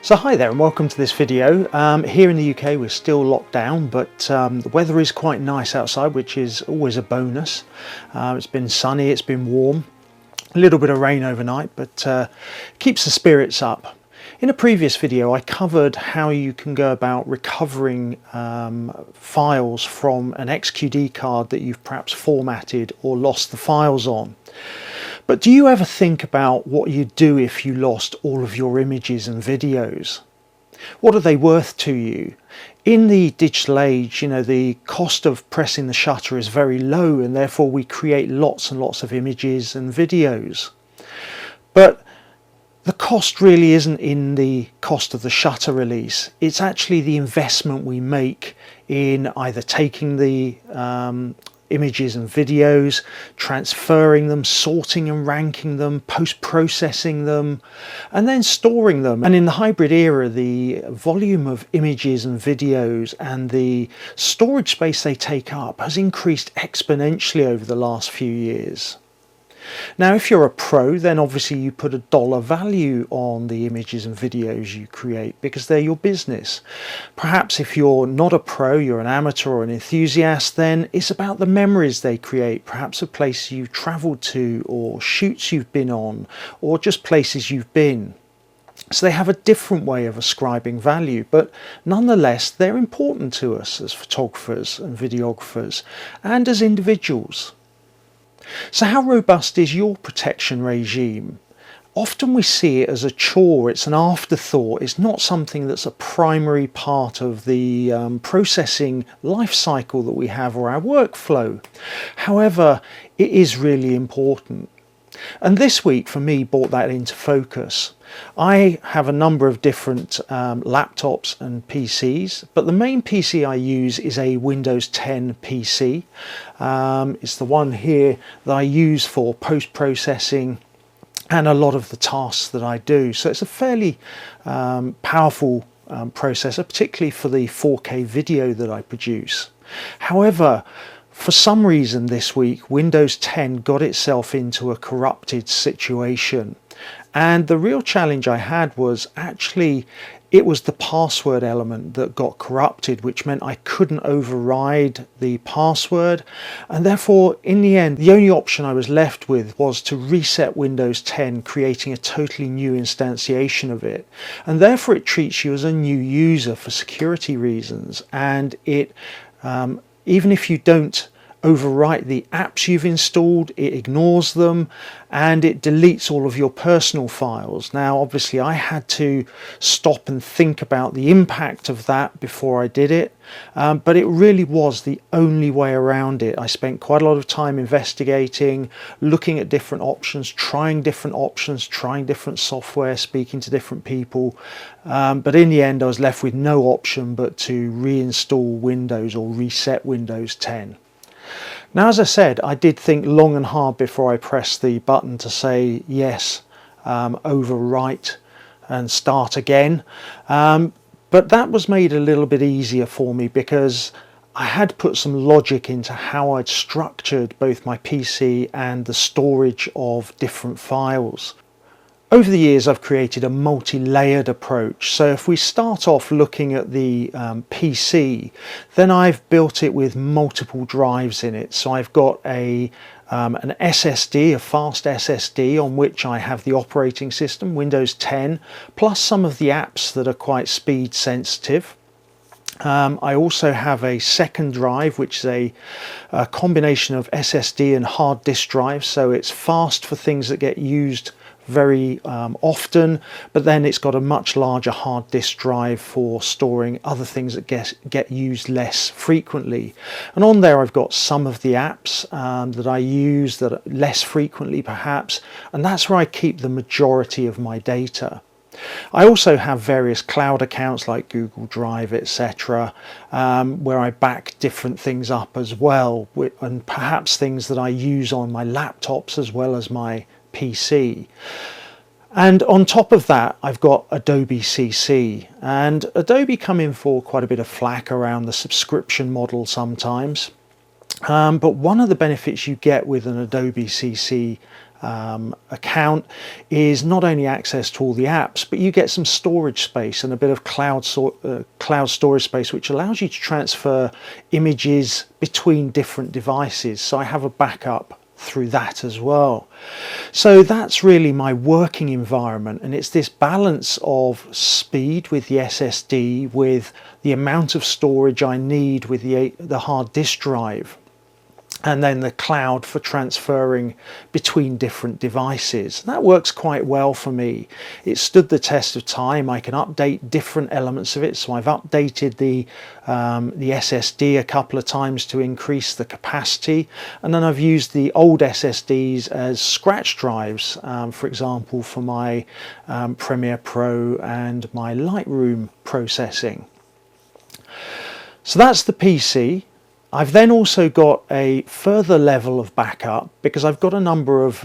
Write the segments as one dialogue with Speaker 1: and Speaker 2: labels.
Speaker 1: So hi there and welcome to this video. Here in the UK we're still locked down, but the weather is quite nice outside, which is always a bonus. It's been sunny, it's been warm, a little bit of rain overnight, but keeps the spirits up. In a previous video I covered how you can go about recovering files from an XQD card that you've perhaps formatted or lost the files on. But do you ever think about what you'd do if you lost all of your images and videos? What are they worth to you? In the digital age, you know, the cost of pressing the shutter is very low, and therefore we create lots and lots of images and videos. But the cost really isn't in the cost of the shutter release. It's actually the investment we make in either taking the images and videos, transferring them, sorting and ranking them, post-processing them, and then storing them. And in the hybrid era, the volume of images and videos and the storage space they take up has increased exponentially over the last few years. Now, if you're a pro, then obviously you put a dollar value on the images and videos you create because they're your business. Perhaps if you're not a pro, you're an amateur or an enthusiast, then it's about the memories they create, perhaps a place you've traveled to or shoots you've been on or just places you've been. So they have a different way of ascribing value, but nonetheless they're important to us as photographers and videographers and as individuals. So how robust is your protection regime? Often we see it as a chore, it's an afterthought, it's not something that's a primary part of the processing life cycle that we have or our workflow. However, it is really important. And this week for me brought that into focus. I have a number of different laptops and PCs, but the main PC I use is a Windows 10 PC. It's the one here that I use for post-processing and a lot of the tasks that I do. So it's a fairly powerful processor, particularly for the 4K video that I produce. However, for some reason this week, Windows 10 got itself into a corrupted situation. And the real challenge I had was actually it was the password element that got corrupted, which meant I couldn't override the password. And therefore, in the end, the only option I was left with was to reset Windows 10, creating a totally new instantiation of it. And therefore, it treats you as a new user for security reasons. And it even if you don't overwrite the apps you've installed, it ignores them and it deletes all of your personal files. Now, obviously, I had to stop and think about the impact of that before I did it, but it really was the only way around it. I spent quite a lot of time investigating, looking at different options, trying different software, speaking to different people, but in the end I was left with no option but to reinstall Windows or reset Windows 10. Now, as I said, I did think long and hard before I pressed the button to say yes, overwrite and start again. But that was made a little bit easier for me because I had put some logic into how I'd structured both my PC and the storage of different files. Over the years, I've created a multi-layered approach. So if we start off looking at the PC, then I've built it with multiple drives in it. So I've got an SSD, a fast SSD, on which I have the operating system, Windows 10, plus some of the apps that are quite speed sensitive. I also have a second drive, which is a combination of SSD and hard disk drive. So it's fast for things that get used very often, but then it's got a much larger hard disk drive for storing other things that get used less frequently. And on there I've got some of the apps that I use that are less frequently perhaps, and that's where I keep the majority of my data. I also have various cloud accounts like Google Drive, etc., where I back different things up as well, and perhaps things that I use on my laptops as well as my PC. And on top of that, I've got Adobe CC, and Adobe come in for quite a bit of flack around the subscription model sometimes. But one of the benefits you get with an Adobe CC account is not only access to all the apps, but you get some storage space and a bit of cloud storage space, which allows you to transfer images between different devices. So I have a backup through that as well. So that's really my working environment, and it's this balance of speed with the SSD with the amount of storage I need with the hard disk drive, and then the cloud for transferring between different devices. That works quite well for me. It stood the test of time. I can update different elements of it. So I've updated the SSD a couple of times to increase the capacity. And then I've used the old SSDs as scratch drives, for example, for my Premiere Pro and my Lightroom processing. So that's the PC. I've then also got a further level of backup because I've got a number of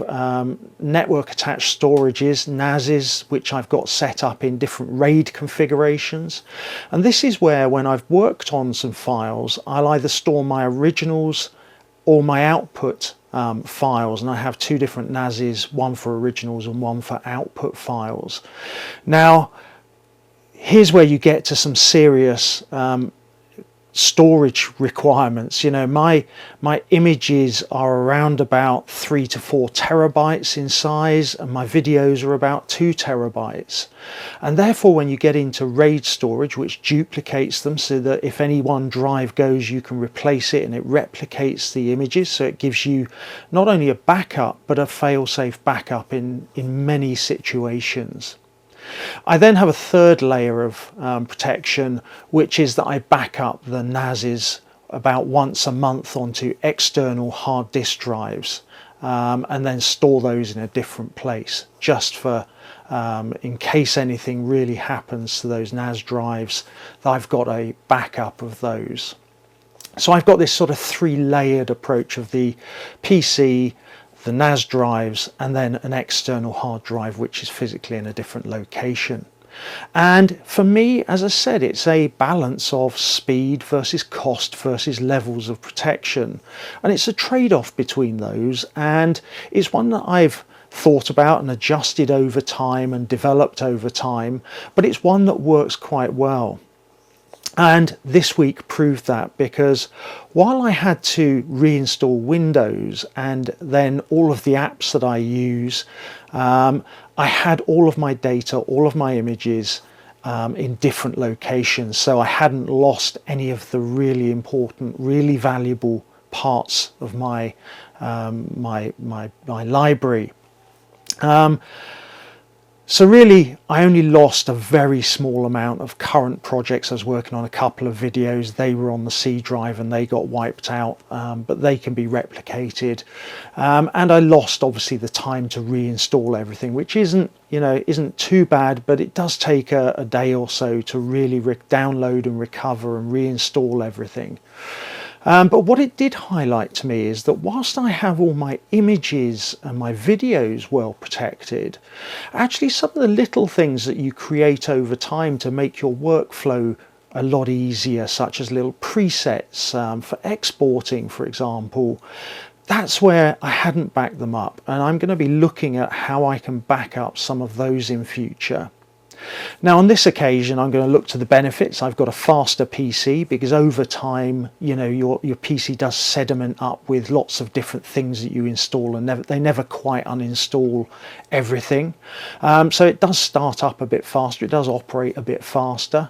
Speaker 1: network attached storages, NASes, which I've got set up in different RAID configurations. And this is where, when I've worked on some files, I'll either store my originals or my output files. And I have two different NASes, one for originals and one for output files. Now, here's where you get to some serious storage requirements. You know, my images are around about 3 to 4 terabytes in size, and my videos are about 2 terabytes. And therefore, when you get into RAID storage, which duplicates them so that if any one drive goes, you can replace it and it replicates the images, so it gives you not only a backup but a fail-safe backup in many situations. I then have a third layer of protection, which is that I back up the NASes about once a month onto external hard disk drives, and then store those in a different place, just for in case anything really happens to those NAS drives, I've got a backup of those. So I've got this sort of three-layered approach of the PC, the NAS drives, and then an external hard drive which is physically in a different location. And for me, as I said, it's a balance of speed versus cost versus levels of protection, and it's a trade-off between those, and it's one that I've thought about and adjusted over time and developed over time, but it's one that works quite well. And this week proved that, because while I had to reinstall Windows and then all of the apps that I use, I had all of my data, all of my images in different locations, so I hadn't lost any of the really important, really valuable parts of my my library. So really, I only lost a very small amount of current projects. I was working on a couple of videos. They were on the C drive and they got wiped out, but they can be replicated. And I lost, obviously, the time to reinstall everything, which isn't too bad, but it does take a day or so to really download and recover and reinstall everything. But what it did highlight to me is that whilst I have all my images and my videos well protected, actually some of the little things that you create over time to make your workflow a lot easier, such as little presets for exporting, for example, that's where I hadn't backed them up, and I'm going to be looking at how I can back up some of those in future. Now, on this occasion, I'm going to look to the benefits. I've got a faster PC because over time, your PC does sediment up with lots of different things that you install, and they never quite uninstall everything. So it does start up a bit faster. It does operate a bit faster.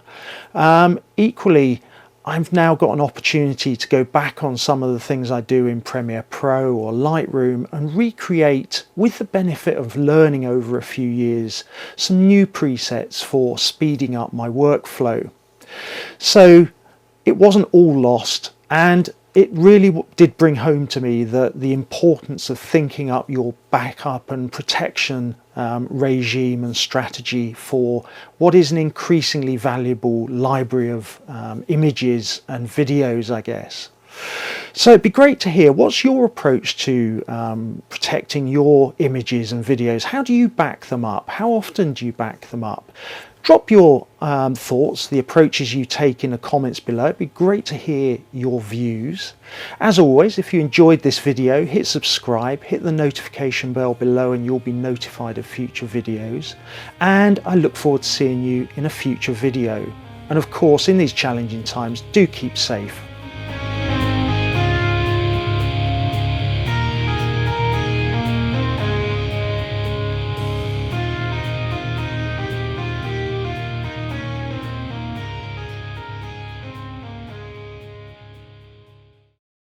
Speaker 1: Equally, I've now got an opportunity to go back on some of the things I do in Premiere Pro or Lightroom and recreate, with the benefit of learning over a few years, some new presets for speeding up my workflow. So it wasn't all lost, and it really did bring home to me the importance of thinking up your backup and protection regime and strategy for what is an increasingly valuable library of images and videos, I guess. So it'd be great to hear, what's your approach to protecting your images and videos? How do you back them up? How often do you back them up? Drop your thoughts, the approaches you take in the comments below. It'd be great to hear your views. As always, if you enjoyed this video, hit subscribe, hit the notification bell below and you'll be notified of future videos. And I look forward to seeing you in a future video. And of course, in these challenging times, do keep safe.